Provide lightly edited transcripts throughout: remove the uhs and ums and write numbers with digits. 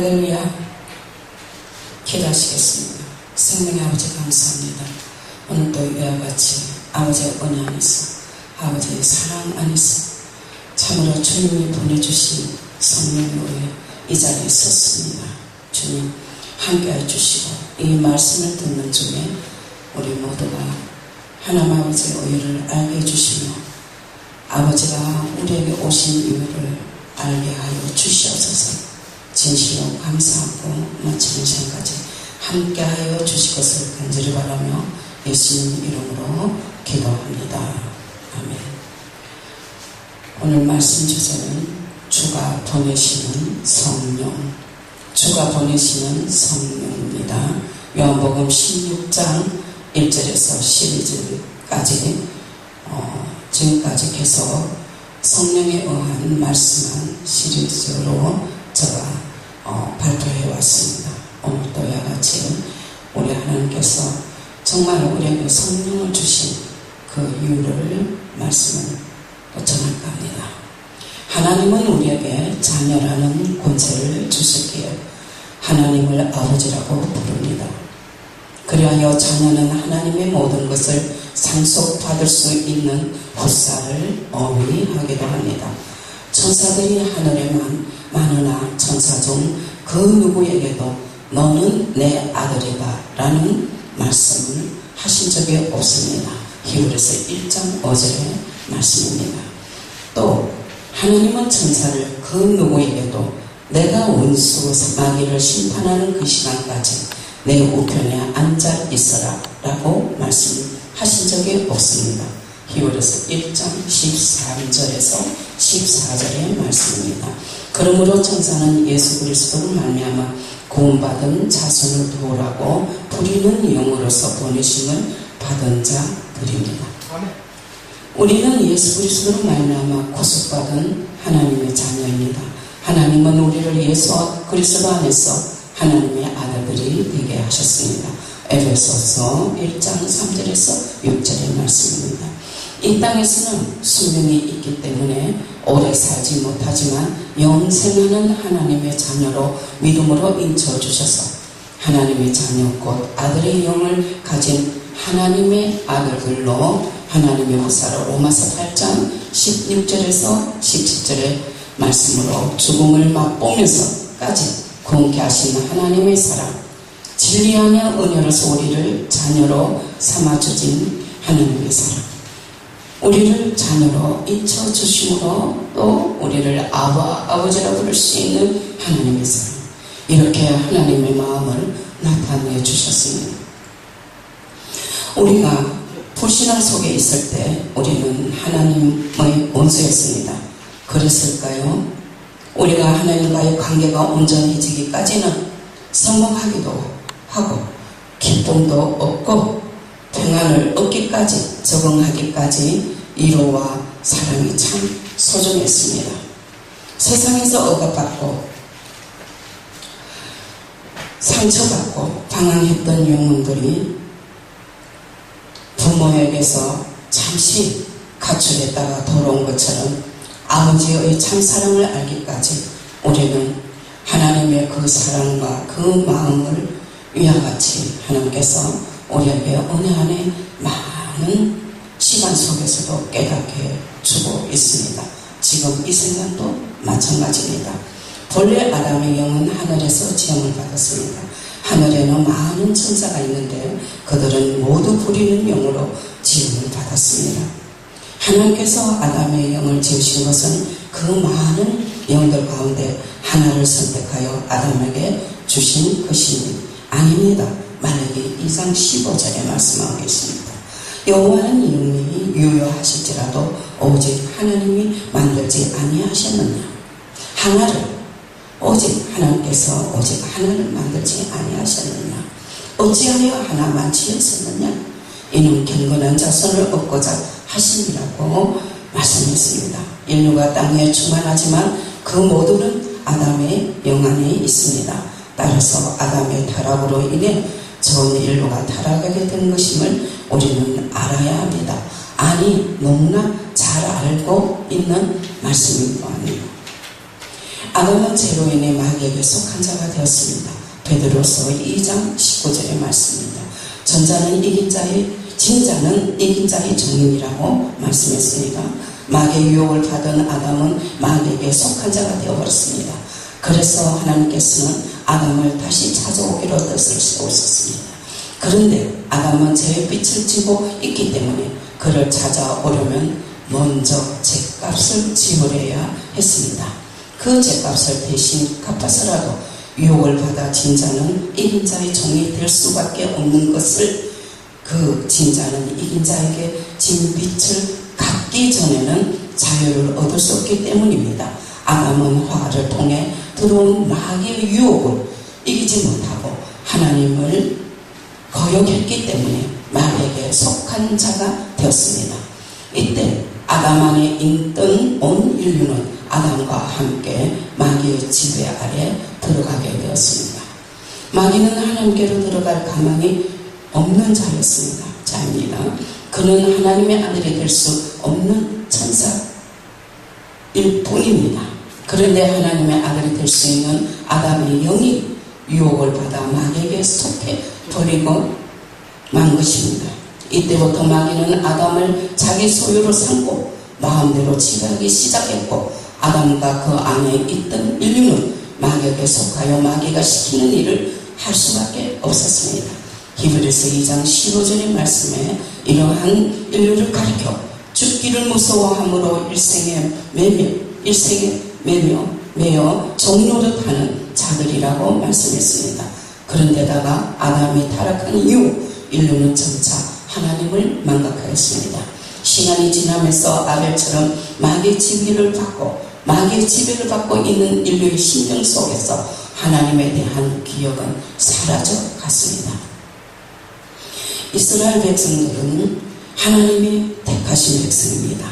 할렐루야. 기도하시겠습니다. 생명의 아버지 감사합니다. 오늘도 이와 같이 아버지의 은혜 안에서 아버지의 사랑 안에서 참으로 주님이 보내주신 성령에 의해 이 자리에 섰습니다. 주님 함께해 주시고 이 말씀을 듣는 중에 우리 모두가 하나님 아버지의 의를 알게 해주시며 아버지가 우리에게 오신 이유를 알게 하여 주시옵소서. 진실로 감사하고 마치는 시간까지 함께하여 주실 것을 간절히 바라며 예수님 이름으로 기도합니다. 아멘. 오늘 말씀 주제는 주가 보내시는 성령, 주가 보내시는 성령입니다. 요한복음 16장 1절에서 12절까지 지금까지 계속 성령에 의한 말씀한 시리즈로 제가 발표해 왔습니다. 오늘도 이와 같이 우리 하나님께서 정말 우리에게 성령을 주신 그 이유를 말씀을 전할까 합니다. 하나님은 우리에게 자녀라는 권세를 주셨기에 하나님을 아버지라고 부릅니다. 그리하여 자녀는 하나님의 모든 것을 상속받을 수 있는 후사를 어휘하기도 합니다. 천사들이 하늘에 많으나 천사 중 그 누구에게도 너는 내 아들이다 라는 말씀을 하신 적이 없습니다. 히브리서 1장 5절의 말씀입니다. 또 하나님은 천사를 그 누구에게도 내가 원수 마귀를 심판하는 그 시간까지 내 우편에 앉아 있어라 라고 말씀하신 적이 없습니다. 히브리서 1장 13절에서 14절의 말씀입니다. 그러므로 천사는 예수 그리스도를 말미암아 구원받은 자손을 도우라고 부리는 영으로서 보내심을 받은 자들입니다. 우리는 예수 그리스도를 말미암아 구속받은 하나님의 자녀입니다. 하나님은 우리를 예수 그리스도 안에서 하나님의 아들들이 되게 하셨습니다. 에베소서 1장 3절에서 6절의 말씀입니다. 이 땅에서는 수명이 있기 때문에 오래 살지 못하지만 영생하는 하나님의 자녀로 믿음으로 인쳐주셔서 하나님의 자녀 곧 아들의 영을 가진 하나님의 아들들로 하나님의 후사로 로마서 8장 16절에서 17절의 말씀으로 죽음을 맛보면서까지 공개 하신 하나님의 사랑, 진리 안의 은혜로서 우리를 자녀로 삼아주신 하나님의 사랑, 우리를 자녀로 인쳐주심으로 또 우리를 아버지라 부를 수 있는 하나님의 사랑, 이렇게 하나님의 마음을 나타내 주셨습니다. 우리가 불신앙 속에 있을 때 우리는 하나님의 원수였습니다. 그랬을까요? 우리가 하나님과의 관계가 온전해지기까지는 성공하기도 하고 기쁨도 얻고 평안을 얻기까지 적응하기까지 위로와 사랑이 참 소중했습니다. 세상에서 억압받고 상처받고 방황했던 영혼들이 부모에게서 잠시 가출했다가 돌아온 것처럼 아버지의 참사랑을 알기까지 우리는 하나님의 그 사랑과 그 마음을 위와 같이 하나님께서 우리에게 은혜 안에 많은 시간 속에서도 깨닫게 주고 있습니다. 지금 이 생각도 마찬가지입니다. 본래 아담의 영은 하늘에서 지음을 받았습니다. 하늘에는 많은 천사가 있는데 그들은 모두 부리는 영으로 지음을 받았습니다. 하나님께서 아담의 영을 지으신 것은 그 많은 영들 가운데 하나를 선택하여 아담에게 주신 것이 아닙니다. 말라기 2장 15절에 말씀하고 있습니다. 여호와는 영이 유효하실지라도 오직 하나님이 만들지 아니하셨느냐. 하나를 오직 하나님께서 오직 하나를 만들지 아니하셨느냐. 어찌하여 하나만 지었었느냐. 이는 경건한 자손을 얻고자 하심이라고 말씀했습니다. 인류가 땅에 충만하지만 그 모두는 아담의 영 안에 있습니다. 따라서 아담의 타락으로 인해 전 인류가 타락하게 된 것임을 우리는 알아야 합니다. 아니 너무나 잘 알고 있는 말씀인 거 아니에요. 아담은 죄로 인해 마귀에게 속한 자가 되었습니다. 베드로서 2장 19절의 말씀입니다. 전자는 이긴 자의, 진자는 이긴 자의 정인이라고 말씀했습니다. 마귀의 유혹을 받은 아담은 마귀에게 속한 자가 되어버렸습니다. 그래서 하나님께서는 아담을 다시 찾아오기로 뜻을 세우셨습니다. 그런데 아담은 죄의 빛을 지고 있기 때문에 그를 찾아오려면 먼저 죄값을 지불해야 했습니다. 그 죄값을 대신 갚아서라도 유혹을 받아 진자는 이긴 자의 종이 될 수밖에 없는 것을 그 진자는 이긴 자에게 진 빛을 갖기 전에는 자유를 얻을 수 없기 때문입니다. 아담은 화를 통해 들어온 마귀의 유혹을 이기지 못하고 하나님을 거역했기 때문에 마귀에게 속한 자가 되었습니다. 이때 아담 안에 있던 온 인류는 아담과 함께 마귀의 지배 아래 들어가게 되었습니다. 마귀는 하나님께로 들어갈 가망이 없는 자입니다. 그는 하나님의 아들이 될 수 없는 천사일 뿐입니다. 그런데 하나님의 아들이 될 수 있는 아담의 영이 유혹을 받아 마귀에게 속해 버리고 만 것입니다. 이때부터 마귀는 아담을 자기 소유로 삼고 마음대로 지배하기 시작했고 아담과 그 안에 있던 인류는 마귀에게 속하여 마귀가 시키는 일을 할 수밖에 없었습니다. 히브리서 2장 15절의 말씀에 이러한 인류를 가리켜 죽기를 무서워함으로 일생에 매여 종노릇하는 자들이라고 말씀했습니다. 그런데다가 아담이 타락한 이후 인류는 점차 하나님을 망각하였습니다. 시간이 지나면서 아벨처럼 마귀의 지배를 받고 있는 인류의 심령 속에서 하나님에 대한 기억은 사라져 갔습니다. 이스라엘 백성들은 하나님이 택하신 백성입니다.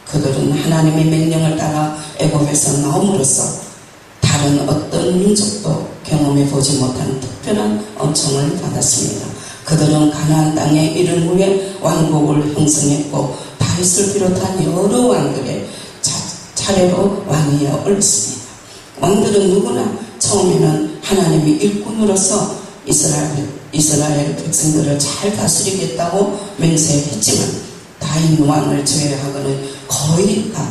그들은 하나님의 명령을 따라 애굽에서 나옴으로써 다른 어떤 민족도 경험해 보지 못한 특별한 은총을 받았습니다. 그들은 가나안 땅에 이른 후에 왕국을 형성했고 다윗을 비롯한 여러 왕들의 차례로 왕위에 올랐습니다. 왕들은 누구나 처음에는 하나님의 일꾼으로서 이스라엘 백성들을 잘 다스리겠다고 맹세했지만 다윗 왕을 제외하고는 거의 다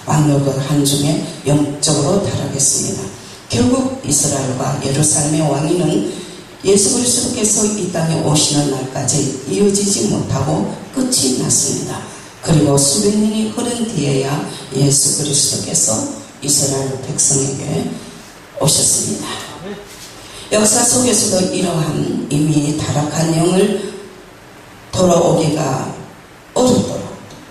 왕노릇 한 중에 영적으로 타락했습니다. 결국 이스라엘과 예루살렘의 왕위는 예수 그리스도께서 이 땅에 오시는 날까지 이어지지 못하고 끝이 났습니다. 그리고 수백 년이 흐른 뒤에야 예수 그리스도께서 이스라엘 백성에게 오셨습니다. 역사 속에서도 이러한 이미 타락한 영을 돌아오기가 어렵도록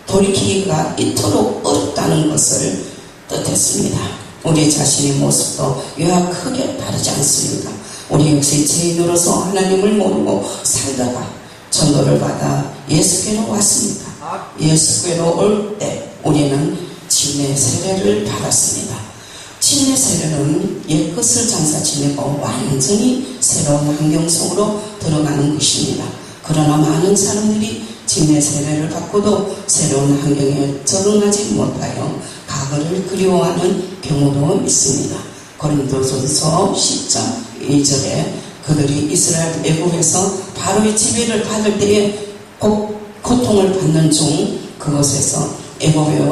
돌이키기가 이토록 어렵다는 것을 뜻했습니다. 우리 자신의 모습도 유학 크게 다르지 않습니다. 우리 역시 죄인으로서 하나님을 모르고 살다가 전도를 받아 예수께로 왔습니다. 예수께로 올 때 우리는 침례 세례를 받았습니다. 침례 세례는 옛것을 장사 지내고 완전히 새로운 환경 속으로 들어가는 것입니다. 그러나 많은 사람들이 침례 세례를 받고도 새로운 환경에 적응하지 못하여 과거를 그리워하는 경우도 있습니다. 고린도전서 10장 2절에 그들이 이스라엘 애굽에서 바로의 지배를 받을 때에 고통을 받는 중 그곳에서 애굽의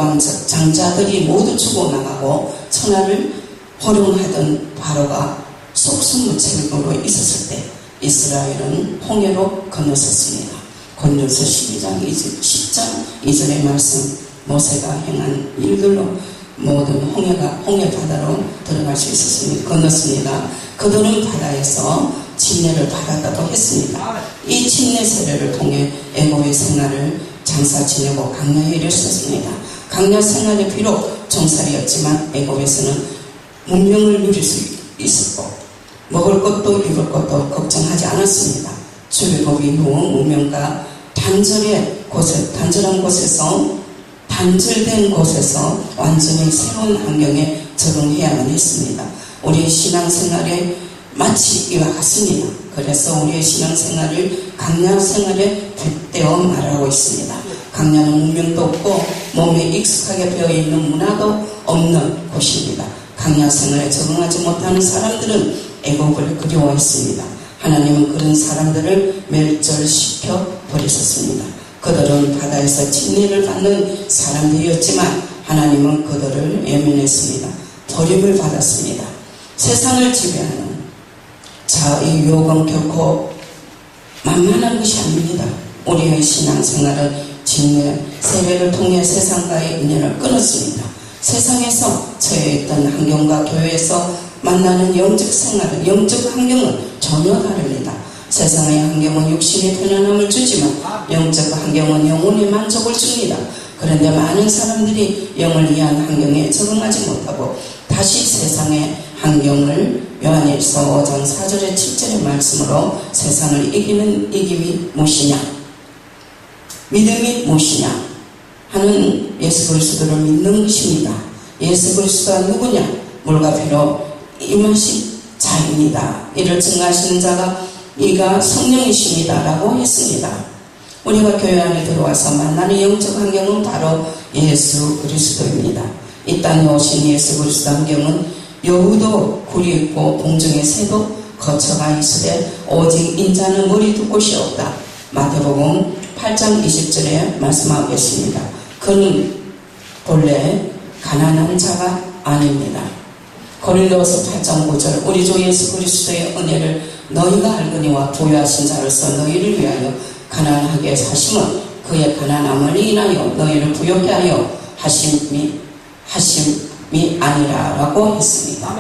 장자들이 모두 죽어나가고 천하를 호령하던 바로가 속수무책으로 있었을 때 이스라엘은 홍해로 건너섰습니다. 고린도서 12장 10장 2절의 말씀 모세가 행한 일들로 모든 홍해 바다로 들어갈 수 있었습니다. 건넜습니다. 그들은 바다에서 침례를 받았다고 했습니다. 이 침례 세례를 통해 애굽의 생활을 장사 지내고 강야에 이르렀습니다. 강야 생활이 비록 종살이였지만 애굽에서는 문명을 누릴 수 있었고 먹을 것도 입을 것도 걱정하지 않았습니다. 출애굽 이후 무명과 단절된 곳에서 완전히 새로운 환경에 적응해야만 했습니다. 우리의 신앙생활에 마치 이와 같습니다. 그래서 우리의 신앙생활을 강야 생활에 빗대어 말하고 있습니다. 강야는 문명도 없고 몸에 익숙하게 배어있는 문화도 없는 곳입니다. 강야 생활에 적응하지 못하는 사람들은 애굽을 그리워했습니다. 하나님은 그런 사람들을 멸절시켜 버리셨습니다. 그들은 바다에서 진리를 받는 사람들이었지만 하나님은 그들을 외면했습니다. 버림을 받았습니다. 세상을 지배하는 자의 유혹은 결코 만만한 것이 아닙니다. 우리의 신앙생활은 직내 세례를 통해 세상과의 인연을 끊었습니다. 세상에서 처해있던 환경과 교회에서 만나는 영적 생활은, 영적 환경은 전혀 다릅니다. 세상의 환경은 육신의 편안함을 주지만 영적 환경은 영혼의 만족을 줍니다. 그런데 많은 사람들이 영을 위한 환경에 적응하지 못하고 다시 세상의 환경을 요한일서 5장 4절에 7절의 말씀으로 세상을 이기는 이김이 무엇이냐, 믿음이 무엇이냐 하는 예수 그리스도를 믿는 것입니다. 예수 그리스도가 누구냐? 물과 피로 임하신 자입니다. 이를 증거하시는 자가 이가 성령이십니다 라고 했습니다. 우리가 교회 안에 들어와서 만나는 영적 환경은 바로 예수 그리스도입니다. 이 땅에 오신 예수 그리스도 환경은 여우도 굴이 있고 공중의 새도 거처가 있으되 오직 인자는 머리 둘 곳이 없다. 마태복음 8장 20절에 말씀하겠습니다. 그는 본래 가난한 자가 아닙니다. 고린도서 8장 9절 우리 주 예수 그리스도의 은혜를 너희가 알거니와 부유하신 자로서 너희를 위하여 가난하게 하심은 그의 가난함을 인하여 너희를 부유하게 하여 하심이 아니라 라고 했습니다.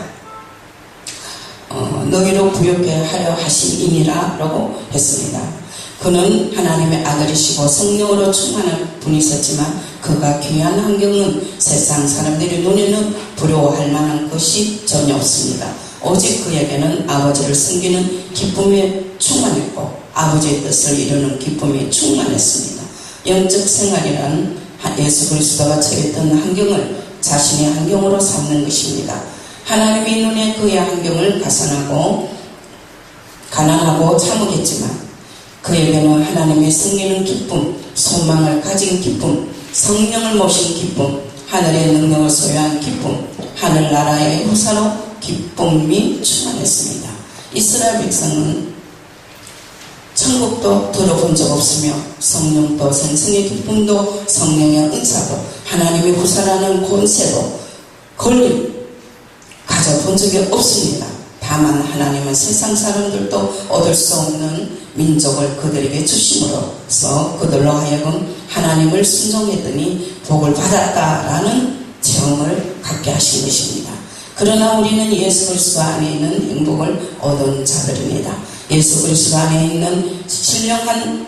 너희를 부유하게 하여 하심이니라 라고 했습니다. 그는 하나님의 아들이시고 성령으로 충만한 분이셨지만 그가 귀한 환경은 세상 사람들의 눈에는 부러워할 만한 것이 전혀 없습니다. 오직 그에게는 아버지를 섬기는 기쁨에 충만했고 아버지의 뜻을 이루는 기쁨에 충만했습니다. 영적 생활이란 예수 그리스도가 처했던 환경을 자신의 환경으로 삼는 것입니다. 하나님의 눈에 그의 환경을 가난하고 참으겠지만 그에게는 하나님의 섬기는 기쁨, 소망을 가진 기쁨, 성령을 모신 기쁨, 하늘의 능력을 소유한 기쁨, 하늘나라의 후사로 기쁨이 충만했습니다. 이스라엘 백성은 천국도 들어본 적 없으며 성령도 생성의 기쁨도 성령의 은사도 하나님의 후사라는 권세도 권리 가져본 적이 없습니다. 다만 하나님은 세상 사람들도 얻을 수 없는 민족을 그들에게 주심으로써 그들로 하여금 하나님을 순종했더니 복을 받았다라는 체험을 갖게 하신 것입니다. 그러나 우리는 예수 그리스도 안에 있는 행복을 얻은 자들입니다. 예수 그리스도 안에 있는 신령한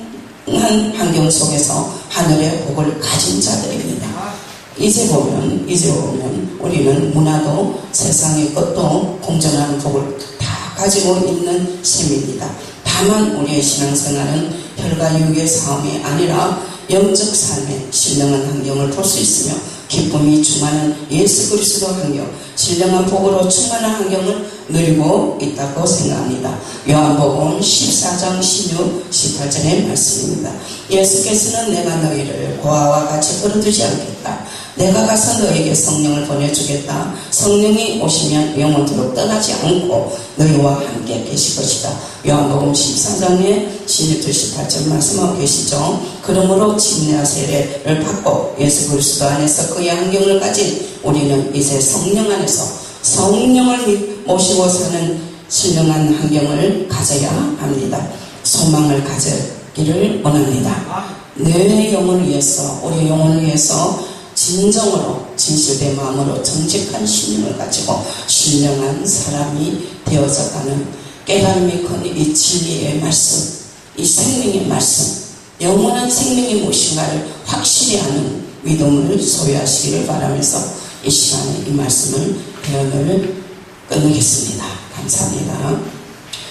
환경 속에서 하늘의 복을 가진 자들입니다. 이제 보면 우리는 문화도 세상의 것도 공존하는 복을 다 가지고 있는 셈입니다. 다만 우리의 신앙생활은 혈과 육의 싸움이 아니라 영적 삶의 신령한 환경을 볼 수 있으며 기쁨이 충만한 예수 그리스도 환경, 신령한 복으로 충만한 환경을 누리고 있다고 생각합니다. 요한복음 14장 16, 18절의 말씀입니다. 예수께서는 내가 너희를 고아와 같이 버려두지 않겠다. 내가 가서 너에게 성령을 보내주겠다. 성령이 오시면 영원토록 떠나지 않고 너희와 함께 계실 것이다. 요한복음 14장에 16절 18절 말씀하고 계시죠. 그러므로 침례와 세례를 받고 예수 그리스도 안에서 그의 환경을 가진 우리는 이제 성령 안에서 성령을 모시고 사는 신령한 환경을 가져야 합니다. 소망을 가지기를 원합니다. 내 영혼을 위해서, 우리 영혼을 위해서 진정으로 진실된 마음으로 정직한 신념을 가지고 신령한 사람이 되어져가는 깨달음이 큰 이 진리의 말씀, 이 생명의 말씀, 영원한 생명이 무엇인가를 확실히 아는 믿음을 소유하시기를 바라면서 이 시간에 이 말씀을 배움을 끝내겠습니다. 감사합니다.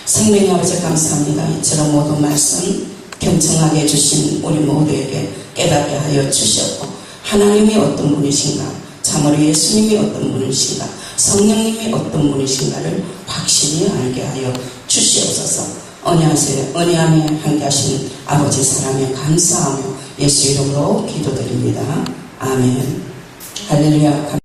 생명의 아버지 감사합니다. 이처럼 모든 말씀 경청하게 해주신 우리 모두에게 깨닫게 하여 주셨고 하나님이 어떤 분이신가, 참으로 예수님이 어떤 분이신가, 성령님이 어떤 분이신가를 확실히 알게 하여 주시옵소서. 은혜함에 함께 하시는 아버지 사랑에 감사하며 예수 이름으로 기도드립니다. 아멘. 할렐루야.